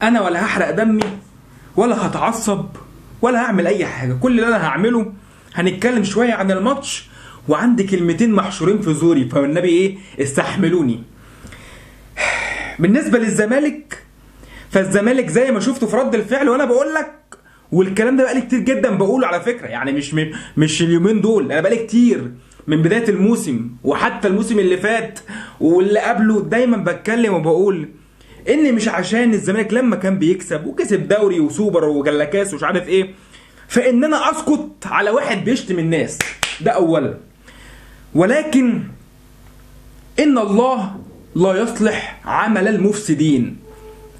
انا ولا هحرق دمي ولا هتعصب ولا هعمل اي حاجه. كل اللي انا هعمله هنتكلم شويه عن الماتش، وعندي كلمتين محشورين في زوري فالنبي استحملوني. بالنسبه للزمالك، فالزمالك زي ما شفته في رد الفعل وانا بقول لك، والكلام ده بقالي كتير جدا بقوله على فكره، يعني مش اليومين دول، انا بقالي كتير من بدايه الموسم وحتى الموسم اللي فات واللي قبله دايما بتكلم وبقول ان مش عشان الزمالك لما كان بيكسب وكسب دوري وسوبر وجلاكاس ومش عارف فان انا اسكت على واحد بيشتم الناس، ده اولا. ولكن ان الله لا يصلح عمل المفسدين.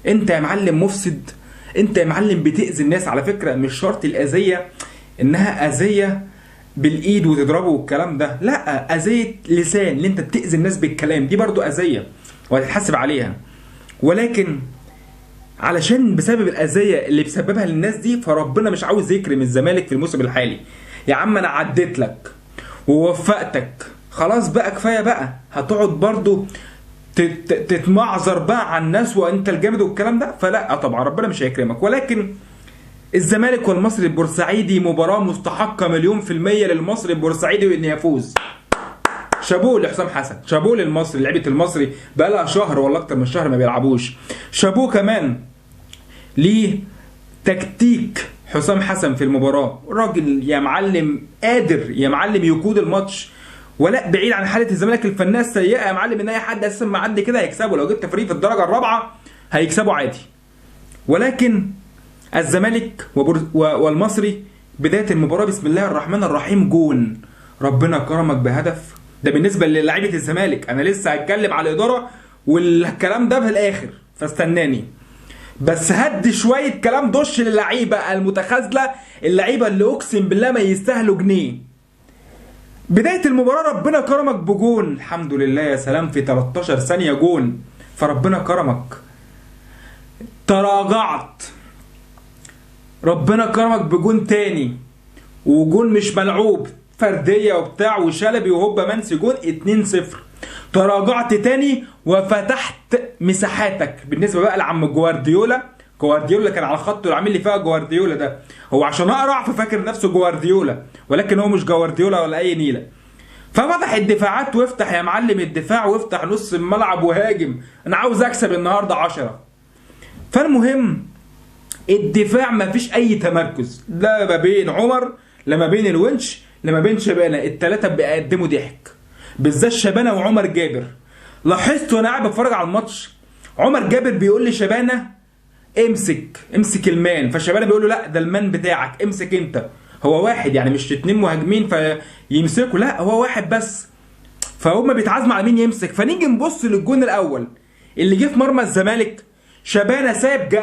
انت يا معلم مفسد، انت يا معلم بتأذي الناس. على فكرة مش شرط الأذية انها أذية بالايد وتضربه والكلام ده، لا، أذية لسان اللي انت بتأذي الناس بالكلام دي برضو أذية وهتتحاسب عليها. ولكن علشان بسبب الأذية اللي بسببها للناس دي فربنا مش عاوز يكرم الزمالك في الموسم الحالي. يا عم انا عديت لك ووفقتك، خلاص بقى كفاية بقى. هتقعد برضو تتمعذر بقى عن الناس وانت الجامد والكلام ده، فلا طبعا ربنا مش هيكرمك. ولكن الزمالك والمصري البورسعيدي مباراة مستحقة 100% للمصري البورسعيدي وان يفوز. شابوه لحسام حسن، شابوه للمصري، لعيبه المصري بقى لها شهر ولا اكتر من شهر ما بيلعبوش. شابوه كمان لتكتيك حسام حسن في المباراة. الراجل يا معلم قادر يا معلم يقود الماتش، ولا بعيد عن حاله الزمالك الفنيه السيئه يا معلم، ان اي حد اساسا معدي كده هيكسبه. لو جبت فريق في الدرجه الرابعه هيكسبه عادي. ولكن الزمالك والمصري بدايه المباراه بسم الله الرحمن الرحيم جون، ربنا كرمك بهدف. ده بالنسبه للاعيبه الزمالك، انا لسه هتكلم على الاداره والكلام ده في الاخر فاستناني. بس هدي شويه كلام دش للعيبه المتخاذله، اللعيبه اللي اقسم بالله ما يستاهلوا جنيه. بداية المباراة ربنا كرمك بجون، الحمد لله يا سلام، في 13 ثانية جون، فربنا كرمك. تراجعت، ربنا كرمك بجون تاني، وجون مش ملعوب، فردية وبتاع وشلبي وهوبا منسي، جون 2-0. تراجعت تاني وفتحت مساحاتك. بالنسبة بقى لعم جوارديولا كان على خط العميل اللي فيها جوارديولا ده، هو عشان اقرع ففاكر نفسه جوارديولا، ولكن هو مش جوارديولا ولا اي نيله. ففتح الدفاعات، وافتح يا معلم الدفاع، وافتح نص الملعب وهاجم. انا عاوز اكسب النهارده 10. فالمهم الدفاع ما فيش اي تمركز، لا ما بين عمر لا ما بين الونش لا ما بين شبانه، الثلاثه بيقدموا ضحك، بالذات شبانه وعمر جابر. لاحظت وانا قاعد بتفرج على الماتش عمر جابر بيقول لي شبانه امسك المان، فالشباب بيقول له لا ده المان بتاعك امسك انت. هو واحد يعني مش 2 مهاجمين فيمسكوا، لا هو واحد بس، فهم بيتعازموا على مين يمسك. فنيجي نبص للجون الاول اللي جه في مرمى الزمالك، شبانه سايب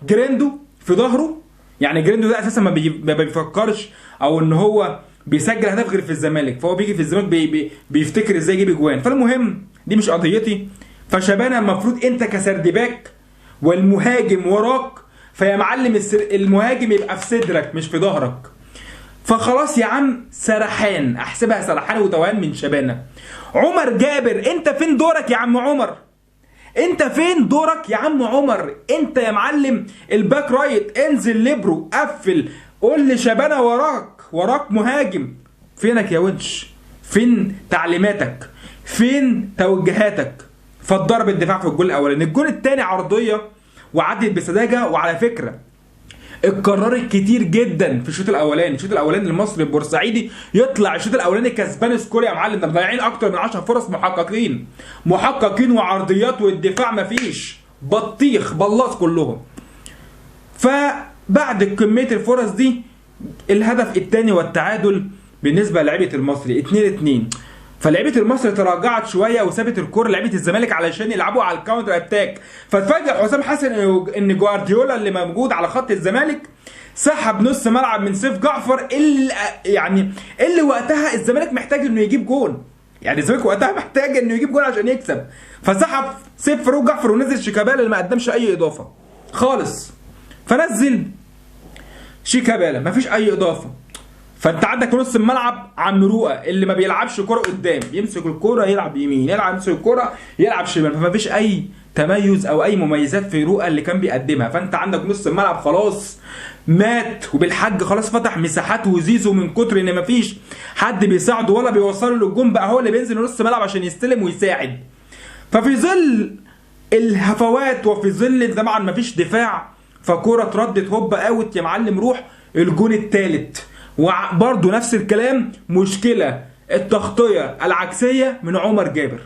جريندو في ظهره. يعني جريندو ده اساسا ما بيفكرش او ان هو بيسجل اهداف غير في الزمالك، فهو بيجي في الزمالك بيفتكر ازاي يجيب اجوان. فالمهم دي مش قضيتي. فشبانه المفروض انت كسردباك والمهاجم وراك، فيا معلم المهاجم يبقى في صدرك مش في ظهرك. فخلاص يا عم سرحان، احسبها سرحان وتوهان من شبانه. عمر جابر انت فين دورك يا عم عمر؟ انت فين دورك يا عم عمر؟ انت يا معلم الباك رايت، انزل ليبرو، قفل، قول لشبانه وراك مهاجم. فينك يا ونش؟ فين تعليماتك؟ فين توجيهاتك؟ فضرب الدفاع في الجول الاولاني. الجول الثاني عرضيه وعدت بسذاجه، وعلى فكره اتكررت كتير جدا في الشوط الاولاني. الشوط الاولاني المصري البورسعيدي يطلع الشوط الاولاني كسبان سكور يا معلم، ده مضيعين اكتر من 10 فرص محققين وعرضيات، والدفاع مفيش، بطيخ بلاص كلهم. فبعد كميه الفرص دي الهدف الثاني والتعادل بالنسبه للعيبه المصري 2-2. فلعيبه المصري تراجعت شويه وسابت الكوره لعيبه الزمالك علشان يلعبوا على الكاونتر اتاك. فتفاجئ حسام حسن ان جوارديولا اللي موجود على خط الزمالك سحب نص ملعب من سيف جعفر، اللي وقتها الزمالك محتاج انه يجيب جون. يعني الزمالك وقتها محتاج انه يجيب جون عشان يكسب، فسحب سيف فاروق جعفر ونزل شيكابالا اللي ما قدمش اي اضافه خالص، فنزل شيكابالا مفيش اي اضافه. فانت عندك نص الملعب عم رؤى اللي ما بيلعبش كوره قدام، يمسك الكوره يلعب يمين، يمسك الكوره يلعب شمال، فما فيش اي تميز او اي مميزات في الرؤى اللي كان بيقدمها. فانت عندك نص الملعب خلاص مات، وبالحاج خلاص فتح مساحات وزيزو من كتر ان مفيش حد بيساعده ولا بيوصله للجون، بقى هو اللي بينزل نص الملعب عشان يستلم ويساعد. ففي ظل الهفوات وفي ظل طبعا مفيش دفاع، فكرة اتردت هوبا اوت يا معلم روح الجون الثالث. وبرضه نفس الكلام، مشكله التغطيه العكسيه من عمر جابر.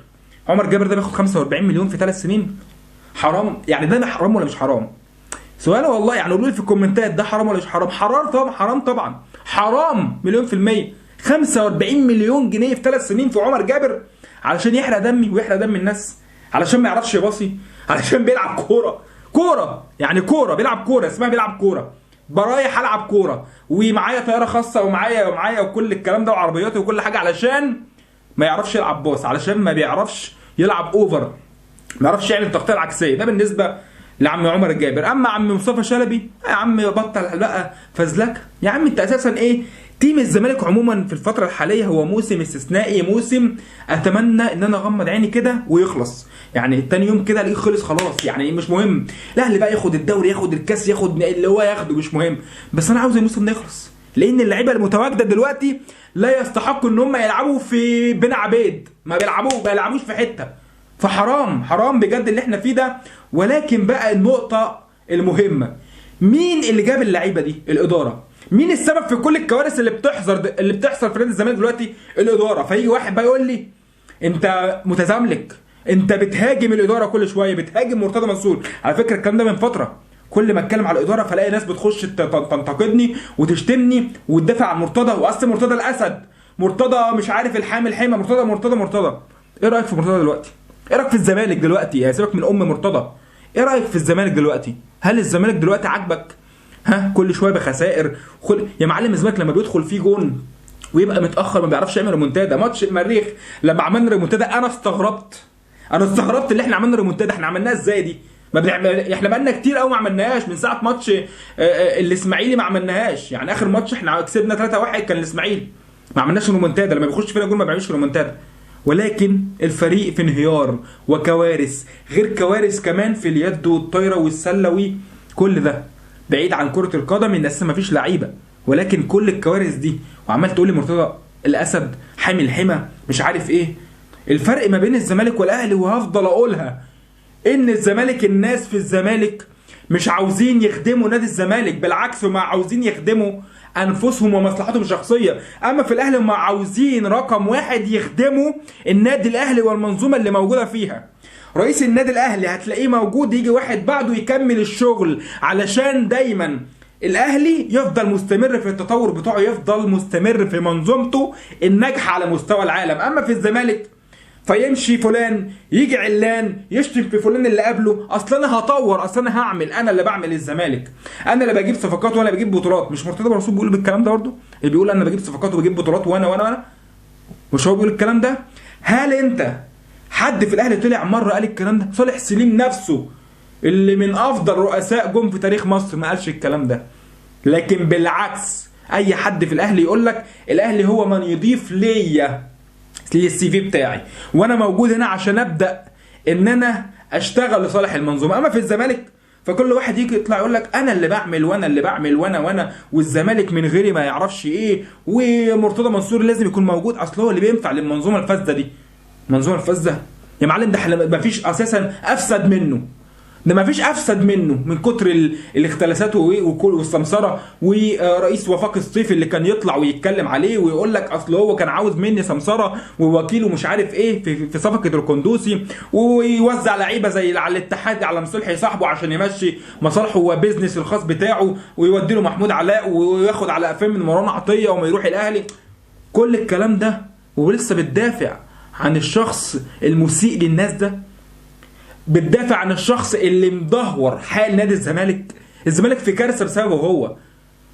عمر جابر ده بياخد 45 مليون في 3 سنين، حرام يعني؟ ده حرام ولا مش حرام؟ سؤال والله، يعني قولوا لي في الكومنتات ده حرام ولا مش حرام؟ حرام طبعا، حرام طبعا، حرام مليون في المية. 45 مليون جنيه في 3 سنين في عمر جابر علشان يحرق دمي ويحرق دم الناس، علشان ما يعرفش يباصي، علشان بيلعب كوره يعني كوره بيلعب كوره اسمها بيلعب كوره، برايح العب كوره ومعايا طياره خاصه ومعايا وكل الكلام ده وعربياتي وكل حاجه، علشان ما يعرفش يلعب باص، علشان ما بيعرفش يلعب اوفر، ما يعرفش يعمل التغطيه العكسيه. ده بالنسبه لعم عمر الجابر. اما عم مصطفى شلبي، يا عم بطل بقى فزلك يا عم. انت اساسا ايه؟ تيم الزمالك عموما في الفتره الحاليه هو موسم استثنائي، موسم اتمنى ان انا اغمض عيني كده ويخلص، يعني تاني يوم كده الاقيه خلص خلاص، يعني مش مهم الاهلي بقى ياخد الدوري ياخد الكاس ياخد اللي هو ياخده، مش مهم، بس انا عاوز الموسم ده يخلص، لان اللعيبه المتواجده دلوقتي لا يستحقوا ان هم يلعبوا في بن عبيد، ما بيلعبوش في حته، فحرام حرام بجد اللي احنا فيه ده. ولكن بقى النقطه المهمه، مين اللي جاب اللعيبه دي؟ الاداره. مين السبب في كل الكوارث اللي بتحصل في نادي الزمالك دلوقتي؟ الاداره. فيجي واحد بقى يقول لي انت متزملك، انت بتهاجم الاداره كل شويه، بتهاجم مرتضى منصور. على فكره الكلام ده من فتره، كل ما اتكلم على الاداره فلاقي ناس بتخش تنتقدني وتشتمني وتدافع عن مرتضى، واصل مرتضى الاسد، مرتضى مش عارف الحامل حمى، مرتضى. ايه رايك في مرتضى دلوقتي؟ ايه رايك في الزمالك دلوقتي؟ يا سيبك من مرتضى، ايه رايك في الزمالك دلوقتي؟ هل الزمالك دلوقتي عاجبك؟ كل شويه بخسائر يا معلم. الزمالك لما بيدخل فيه جون ويبقى متاخر ما بيعرفش يعمل ريمونتادا. ماتش المريخ لما عملنا ريمونتادا انا استغربت اللي احنا عملنا ريمونتادا. احنا عملناها ازاي دي؟ احنا بقالنا كتير قوي ما عملناهاش، من ساعه ماتش الاسماعيلي ما عملناهاش، يعني اخر ماتش احنا كسبنا 3-1 كان الاسماعيلي، ما عملناش ريمونتادا. لما بيخش فينا جول ما بيعملش ريمونتادا. ولكن الفريق في انهيار وكوارث، غير كوارث كمان في اليد والطايره والسله وكل ده، بعيد عن كره القدم ان اساسا ما فيش لعيبه، ولكن كل الكوارث دي وعمال تقول لي مرتضى الاسد حامل حمى مش عارف ايه. الفرق ما بين الزمالك والاهلي وهفضل اقولها ان الزمالك، الناس في الزمالك مش عاوزين يخدموا نادي الزمالك، بالعكس هم عاوزين يخدموا انفسهم ومصلحتهم الشخصيه. اما في الاهلي هم عاوزين رقم واحد يخدموا النادي الاهلي والمنظومه اللي موجوده فيها. رئيس النادي الاهلي هتلاقيه موجود، يجي واحد بعده يكمل الشغل، علشان دايما الاهلي يفضل مستمر في التطور بتاعه، يفضل مستمر في منظومته الناجحه على مستوى العالم. اما في الزمالك فيمشي فلان يجي علان يشتم في فلان اللي قبله، اصل انا هطور، اصل انا هعمل، انا اللي بعمل الزمالك، انا اللي بجيب صفقات وانا بجيب بطولات. مش مرتضى منصور بيقول بالكلام ده برضه؟ اللي بيقول انا بجيب صفقات وبجيب بطولات وانا مش هو بيقول الكلام ده؟ هل انت حد في الاهلي طلع مره قال الكلام ده؟ صالح سليم نفسه اللي من افضل رؤساء جم في تاريخ مصر ما قالش الكلام ده. لكن بالعكس اي حد في الاهلي يقول لك الاهلي هو من يضيف ليا للسي في بتاعي، وانا موجود هنا عشان ابدا ان انا اشتغل لصالح المنظومه. اما في الزمالك فكل واحد يجي يطلع يقول لك انا اللي بعمل وانا اللي بعمل وانا والزمالك من غيري ما يعرفش ايه، ومرتضى منصور لازم يكون موجود اصل هو اللي بينفع للمنظومه الفاسده دي. المنظومه الفاسده يا معلم ده احنا ما فيش اساسا افسد منه، ده ما فيش افسد منه من كتر الاختلاسات والسمسره. ورئيس وفاق الصيف اللي كان يطلع ويتكلم عليه ويقول لك اصل هو كان عاوز مني سمسره ووكيله مش عارف ايه في صفقه القندوسي، ويوزع لعيبه زي على الاتحاد على مصلحي صاحبه عشان يمشي مصالحه وبيزنس الخاص بتاعه، ويودي له محمود علاء وياخد على قفاه من مروان عطيه وما يروح الاهلي. كل الكلام ده ولسه بتدافع عن الشخص المسيء للناس ده، بتدافع عن الشخص اللي مدهور حال نادي الزمالك. الزمالك في كارثه بسببه هو،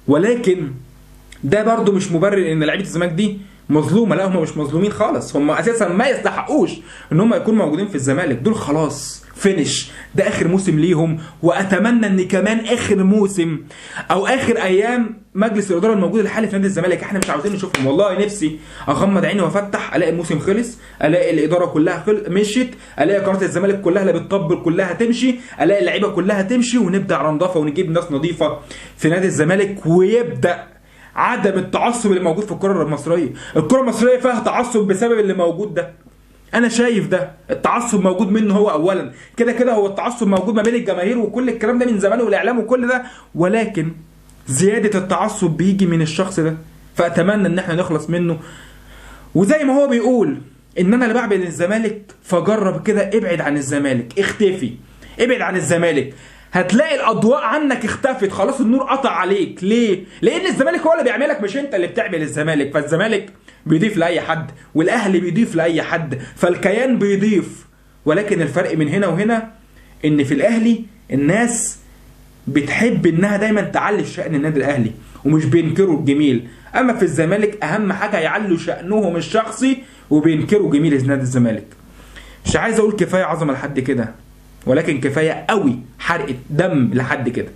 ولكن ده برضو مش مبرر ان لعيبه الزمالك دي مظلومه. لا هم مش مظلومين خالص، هم اساسا ما يستحقوش ان هم يكونوا موجودين في الزمالك. دول خلاص فينش. ده اخر موسم ليهم، واتمنى ان كمان اخر موسم او اخر ايام مجلس الاداره الموجود الحالي في نادي الزمالك احنا مش عاوزين نشوفهم. والله نفسي اغمض عيني وافتح الاقي الموسم خلص، الاقي الاداره كلها مشيت، الاقي قناه الزمالك كلها اللي بتطبل كلها تمشي، الاقي اللعيبه كلها تمشي، ونبدا على نظافه ونجيب ناس نظيفه في نادي الزمالك، ويبدا عدم التعصب اللي موجود في الكره المصريه. الكره المصريه فيها تعصب بسبب اللي موجود ده. انا شايف ده التعصب موجود منه هو اولا، كده كده هو التعصب موجود ما بين الجماهير وكل الكلام ده من زمان والاعلام وكل ده، ولكن زياده التعصب بيجي من الشخص ده، فاتمنى ان احنا نخلص منه. وزي ما هو بيقول ان انا اللي بعمل الزمالك، فجرب كده ابعد عن الزمالك، اختفي، ابعد عن الزمالك، هتلاقي الاضواء عنك اختفت، خلاص النور قطع عليك. ليه؟ لان الزمالك هو اللي بيعملك مش انت اللي بتعمل الزمالك. فالزمالك بيضيف لاي حد، والاهلي بيضيف لاي حد، فالكيان بيضيف. ولكن الفرق من هنا وهنا ان في الاهلي الناس بتحب انها دايما تعلي في شأن النادي الاهلي ومش بينكروا الجميل، اما في الزمالك اهم حاجه يعلوا شأنهم الشخصي وبينكروا جميل نادي الزمالك. مش عايز اقول كفايه عظمه لحد كده، ولكن كفايه قوي حرقه دم لحد كده.